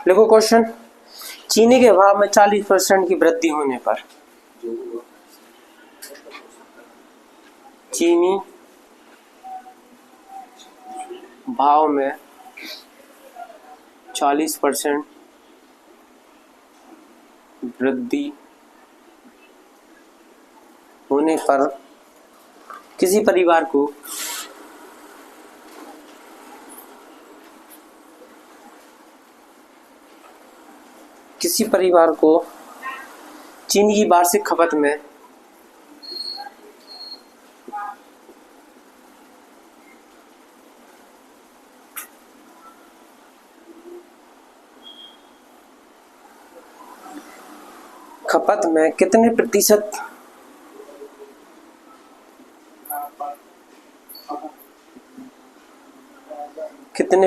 देखो क्वेश्चन, चीनी के भाव में 40% की वृद्धि होने पर चीनी भाव में 40% वृद्धि होने पर किसी परिवार को चीनी की वार्षिक खपत में कितने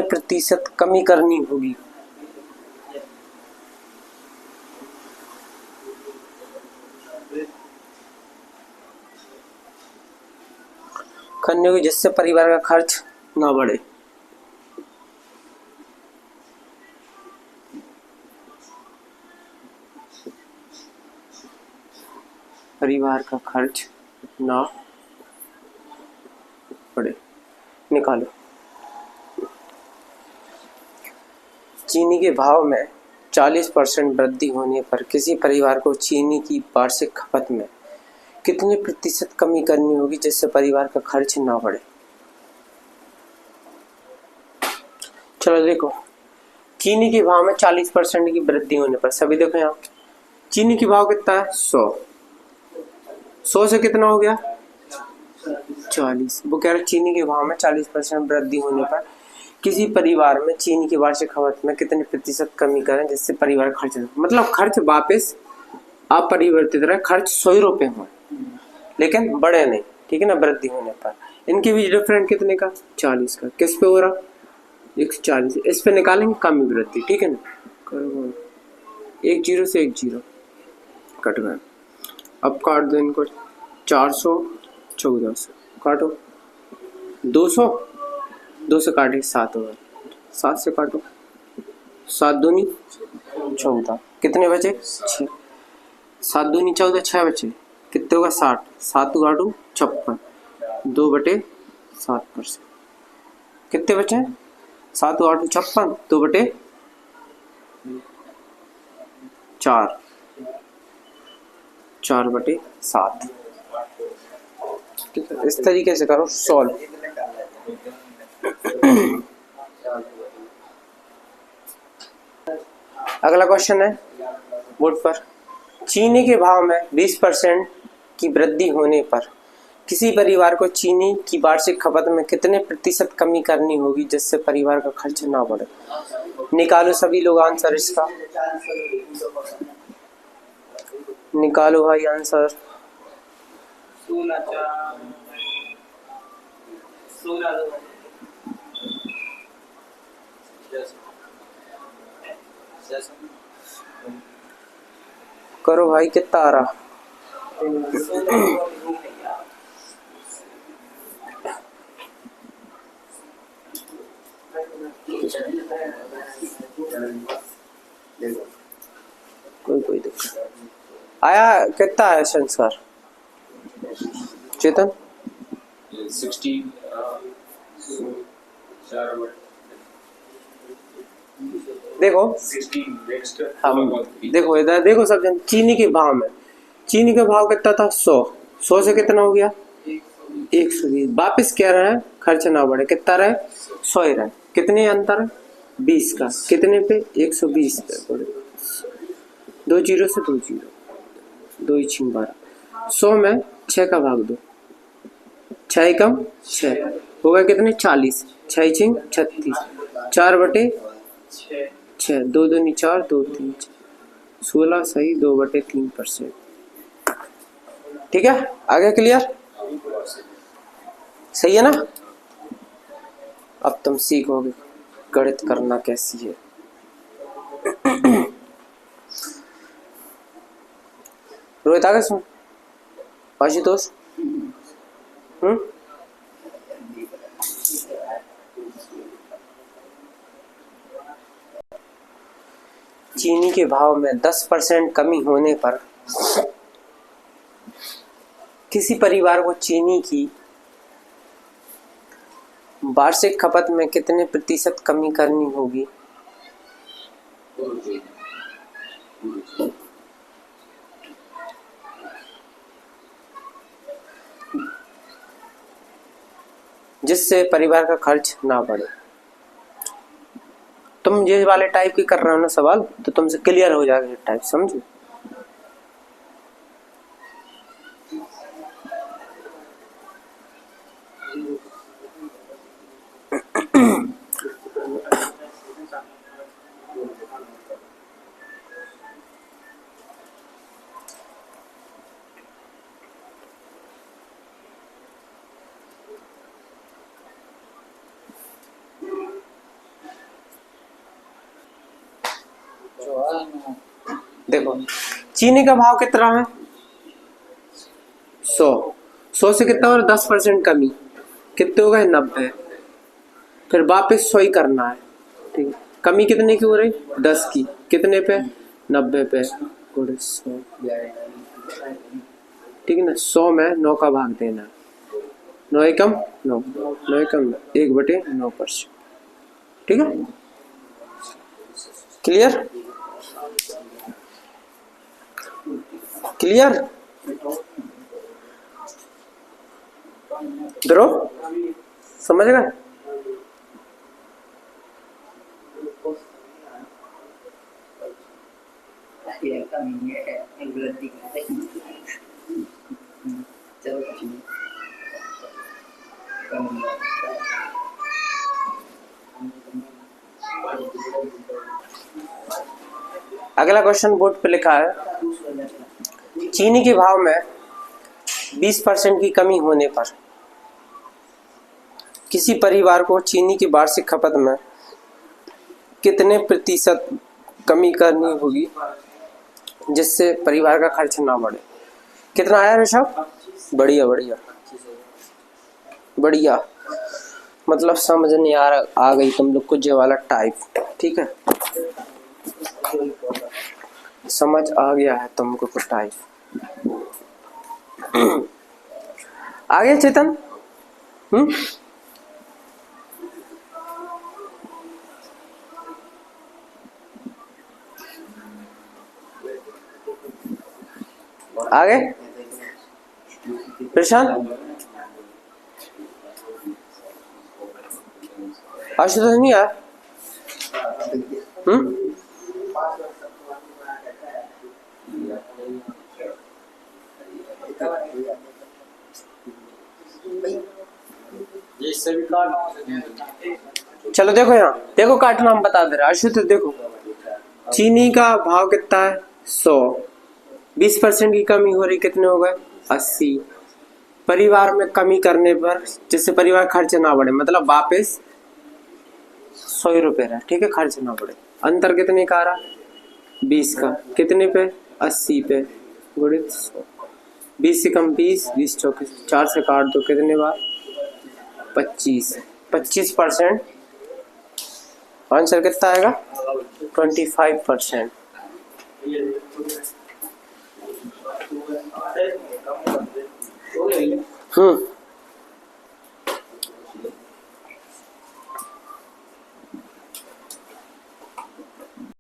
प्रतिशत कमी करनी होगी। जिससे परिवार का खर्च ना बढ़े। परिवार का खर्च ना बढ़े। निकालो। चीनी के भाव में 40% वृद्धि होने पर किसी परिवार को चीनी की वार्षिक खपत में कितने प्रतिशत कमी करनी होगी जिससे परिवार का खर्च ना बढ़े। चलो देखो, चीनी के भाव में 40% की वृद्धि होने पर, सभी देखो यहाँ चीनी की भाव कितना है 100 से कितना हो गया 40। वो कह रहे चीनी के भाव में 40% वृद्धि होने पर किसी परिवार में चीनी की वार्षिक खपत में कितने प्रतिशत कमी करें जिससे परिवार खर्च, मतलब खर्च वापस अपरिवर्तित रहे, खर्च 100 रुपए हो लेकिन बढ़े नहीं, ठीक है ना, वृद्धि होने पर। इनके बीच डिफरेंट कितने का 40 का। किस पे हो रहा 140, इस पे निकालेंगे कमी वृद्धि, ठीक है ना। करो 1 0 से 1 0 कट गया। अब काट दो इनको, 400 14 काटो, 200 से काटे 7 होगा, 7 से काटो, 7 दूनी 14, कितने बचे 6, 7 दूनी 14, 6 बचे, कितने होगा 60, 7 काटो 56, 2/7%, कितने बचे 7 8 56, 2/4, 4/7। इस तरीके से करो सॉल्व। अगला क्वेश्चन है बोर्ड पर, चीनी के भाव में 20% की वृद्धि होने पर किसी परिवार को चीनी की वार्षिक खपत में कितने प्रतिशत कमी करनी होगी जिससे परिवार का खर्च ना बढ़े। निकालो सभी लोग आंसर इसका, निकालो भाई आंसर। करो भाई, कितना आ रहा कोई दिक्कत आया, कितना है संस्कार चेतन 16 देखो 16 नेक्स्ट। देखो इधर देखो सब जन, चीनी के भाव में, चीनी का भाव कितना था 100 से कितना हो गया 120, वापिस कह रहे हैं खर्च ना बढ़े, कितना रहे 100 ही रहे, कितने अंतर है 20 का, कितने पे 120 पे बढ़े, 2 0 से 2 0, 2 6 12, 100 में 6 का भाग दो, 6 कम 6 हो गया कितने 40, 6 6 36, 4/6, 2 2 4, 2 3 16, सही 2/3%। ठीक है, आगे क्लियर, सही है ना। अब तुम सीखोगे गणित करना कैसी है। रोहित आगे सुन, आशुतोष चीनी के भाव में 10% कमी होने पर किसी परिवार को चीनी की वार्षिक खपत में कितने प्रतिशत कमी करनी होगी? जिससे परिवार का खर्च ना बढ़े। तुम ये वाले टाइप के कर रहे हो ना सवाल, तो तुमसे क्लियर हो जाएगा ये टाइप, समझो। देखो चीनी का भाव कितना है? 100 से कितना और 10% कमी कितने हो गए? 90। फिर वापस 100 ही करना है, ठीक है। कमी कितने की हो रही? 10 की। कितने पे? 90 पे। गुणे 100, ठीक है ना। 100 में 9 का भाग देना है। 9 एकम 9, 9 एकम 1/9%, ठीक है। क्लियर? Clear bro? समझ गए? अगला क्वेश्चन बोर्ड पे लिखा है, चीनी के भाव में 20% की कमी होने पर किसी परिवार को चीनी की वार्षिक खपत में कितने प्रतिशत कमी करनी होगी जिससे परिवार का खर्च ना बढ़े? कितना आया ऋषभ? बढ़िया बढ़िया बढ़िया, मतलब समझ नहीं आ गई तुम लोग को ये वाला टाइप, ठीक है। समझ आ गया है तुमको को टाइप। आ गया चेतन? आ गए प्रशांत? आशुतोष नहीं आया? चलो देखो यहाँ, देखो काटना हम बता दे रहे। आशुतोष देखो, चीनी का भाव कितना है? 100। 20% की कमी हो रही, कितने हो गए? 80। परिवार में कमी करने पर जिससे परिवार खर्च ना बढ़े, मतलब वापस 100 ही रुपए रहा, ठीक है, खर्च ना बढ़े। अंतर कितने का आ रहा? 20 का। कितने पे? 80 पे। गुणित 100। 20 से कम 20, 20 चौके 4 से काट दो, कितने बार? 25। 25%। आंसर कितना आएगा? 25%।